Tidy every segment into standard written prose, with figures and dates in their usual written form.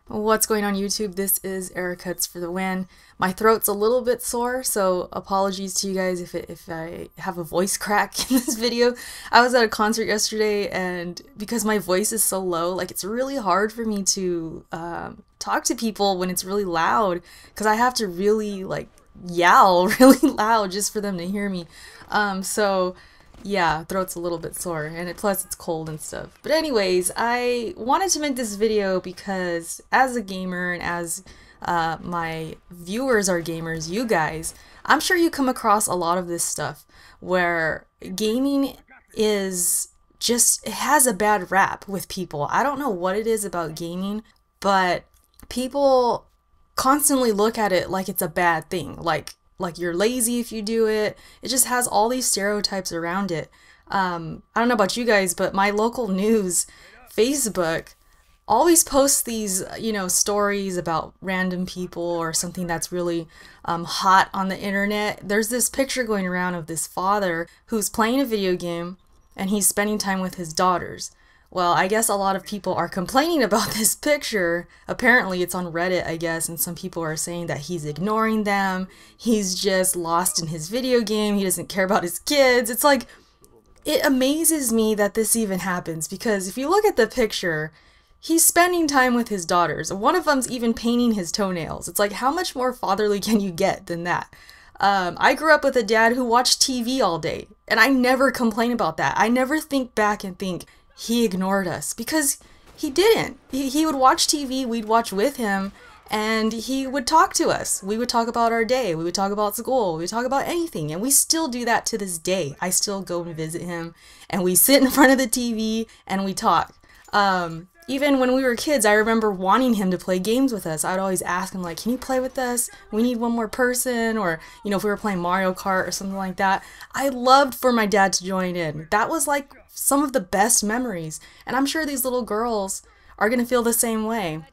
What's going on YouTube? This is Erica's for the win. My throat's a little bit sore, so apologies to you guys if I have a voice crack in this video. I was at a concert yesterday, and because my voice is so low, like it's really hard for me to talk to people when it's really loud, because I have to really like yell really loud just for them to hear me. So yeah, throat's a little bit sore, and plus it's cold and stuff. But anyways, I wanted to make this video because as a gamer and as my viewers are gamers, you guys, I'm sure you come across a lot of this stuff where gaming is just, it has a bad rap with people. I don't know what it is about gaming, but people constantly look at it like it's a bad thing. Like you're lazy if you do it. It just has all these stereotypes around it. I don't know about you guys, but my local news, Facebook, always posts these, stories about random people or something that's really hot on the internet. There's this picture going around of this father who's playing a video game and he's spending time with his daughters. Well, I guess a lot of people are complaining about this picture. Apparently it's on Reddit, I guess, and some people are saying that he's ignoring them. He's just lost in his video game. He doesn't care about his kids. It's like, it amazes me that this even happens, because if you look at the picture, he's spending time with his daughters. One of them's even painting his toenails. It's like, how much more fatherly can you get than that? I grew up with a dad who watched TV all day, and I never complain about that. I never think back and think, he ignored us, because he didn't. He would watch TV, we'd watch with him, and he would talk to us. We would talk about our day, we would talk about school, we would talk about anything, and we still do that to this day. I still go and visit him, and we sit in front of the TV, and we talk. Even when we were kids, I remember wanting him to play games with us. I'd always ask him, like, can you play with us? We need one more person. Or, if we were playing Mario Kart or something like that. I loved for my dad to join in. That was like some of the best memories. And I'm sure these little girls are going to feel the same way.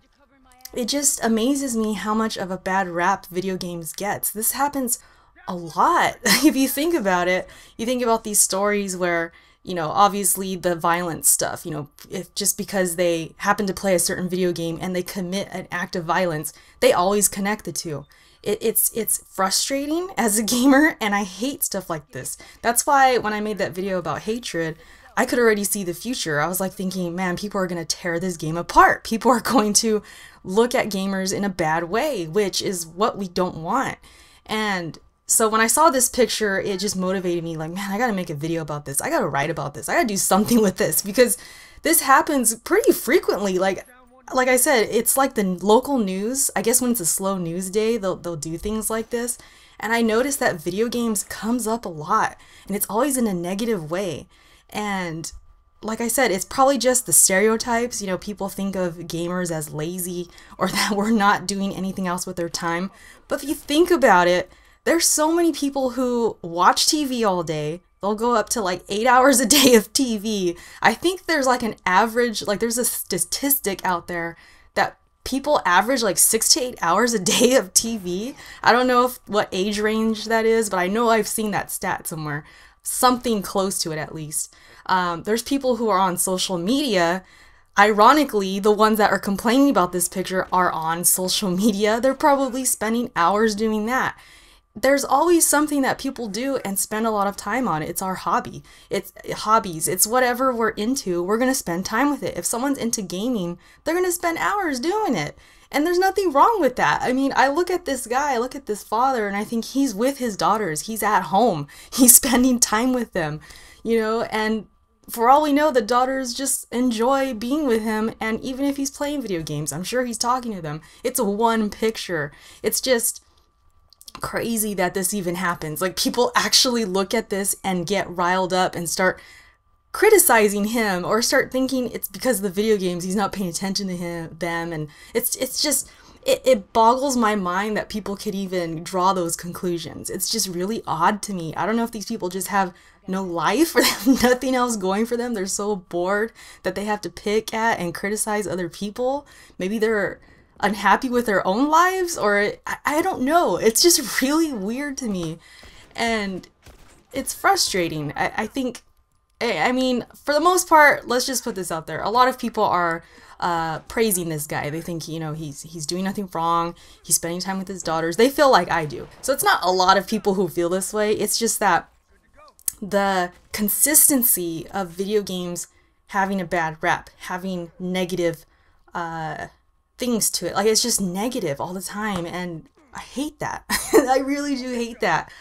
It just amazes me how much of a bad rap video games gets. This happens a lot. If you think about it, you think about these stories where, obviously the violent stuff, if just because they happen to play a certain video game and they commit an act of violence, they always connect the two. It's frustrating as a gamer, and I hate stuff like this. That's why when I made that video about hatred, I could already see the future. I was like thinking, man, people are going to tear this game apart. People are going to look at gamers in a bad way, which is what we don't want. And so when I saw this picture, it just motivated me, like, man, I gotta make a video about this. I gotta write about this. I gotta do something with this, because this happens pretty frequently. Like I said, it's like the local news. I guess when it's a slow news day, they'll do things like this. And I noticed that video games comes up a lot, and it's always in a negative way. And like I said, it's probably just the stereotypes. People think of gamers as lazy, or that we're not doing anything else with their time. But if you think about it, there's so many people who watch TV all day. They'll go up to like 8 hours a day of TV. I think there's like an average, like there's a statistic out there that people average like 6 to 8 hours a day of TV. I don't know what age range that is, but I know I've seen that stat somewhere. Something close to it at least. There's people who are on social media. Ironically, the ones that are complaining about this picture are on social media. They're probably spending hours doing that. There's always something that people do and spend a lot of time on. It's our hobby. It's hobbies. It's whatever we're into. We're going to spend time with it. If someone's into gaming, they're going to spend hours doing it. And there's nothing wrong with that. I mean, I look at this guy, I look at this father, and I think he's with his daughters. He's at home. He's spending time with them, and for all we know, the daughters just enjoy being with him. And even if he's playing video games, I'm sure he's talking to them. It's one picture. It's just crazy that this even happens. Like, people actually look at this and get riled up and start criticizing him, or start thinking it's because of the video games, he's not paying attention to them. And it's just, it boggles my mind that people could even draw those conclusions. It's just really odd to me. I don't know if these people just have no life, or they have nothing else going for them. They're so bored that they have to pick at and criticize other people. Maybe they're unhappy with their own lives, or I don't know. It's just really weird to me, and it's frustrating. I think, I mean, for the most part, let's just put this out there. A lot of people are praising this guy. They think, you know, he's doing nothing wrong. He's spending time with his daughters. They feel like I do. So it's not a lot of people who feel this way. It's just that the consistency of video games having a bad rap, having negative things to it. Like, it's just negative all the time, and I hate that. I really do hate that.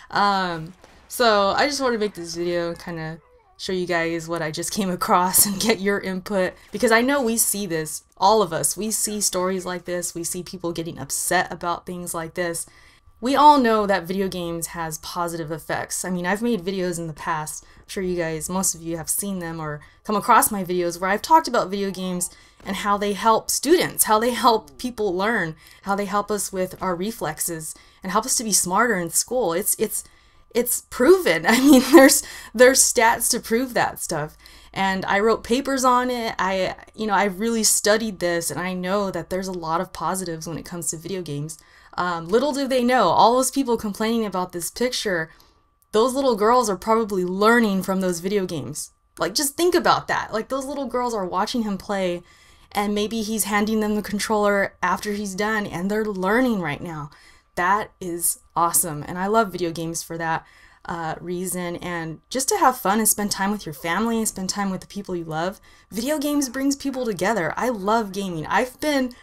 So I just wanted to make this video and kind of show you guys what I just came across and get your input, because I know we see this, all of us. We see stories like this. We see people getting upset about things like this. We all know that video games has positive effects. I mean, I've made videos in the past. I'm sure you guys, most of you have seen them or come across my videos where I've talked about video games and how they help students, how they help people learn, how they help us with our reflexes and help us to be smarter in school. It's proven. I mean, there's stats to prove that stuff. And I wrote papers on it. I really studied this, and I know that there's a lot of positives when it comes to video games. Little do they know, all those people complaining about this picture, those little girls are probably learning from those video games. Like, just think about that. Like, those little girls are watching him play, and maybe he's handing them the controller after he's done, and they're learning right now. That is awesome, and I love video games for that reason, and just to have fun and spend time with your family and spend time with the people you love. Video games brings people together. I love gaming. I've been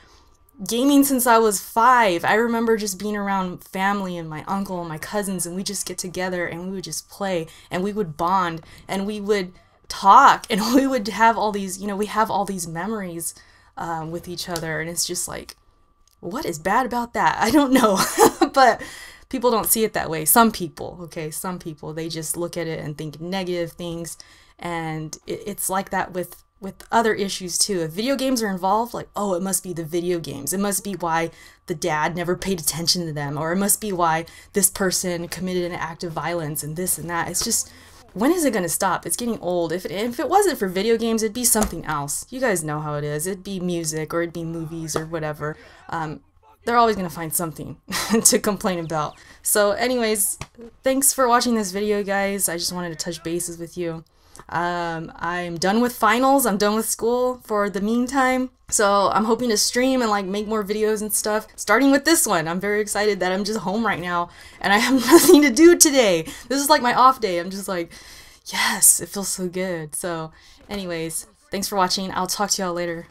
gaming since I was 5. I remember just being around family and my uncle and my cousins, and we just get together and we would just play and we would bond and we would talk and we would have all these, we have all these memories with each other, and it's just like, what is bad about that? I don't know. But people don't see it that way. Some people, okay, some people, they just look at it and think negative things, and it's like that with other issues too. If video games are involved, like, oh, it must be the video games. It must be why the dad never paid attention to them, or it must be why this person committed an act of violence and this and that. It's just, when is it going to stop? It's getting old. If it wasn't for video games, it'd be something else. You guys know how it is. It'd be music, or it'd be movies, or whatever. They're always going to find something to complain about. So anyways, thanks for watching this video, guys. I just wanted to touch bases with you. I'm done with finals. I'm done with school for the meantime. So I'm hoping to stream and like make more videos and stuff, starting with this one. I'm very excited that I'm just home right now and I have nothing to do today. This is like my off day. I'm just like, yes, it feels so good. So anyways, thanks for watching. I'll talk to y'all later.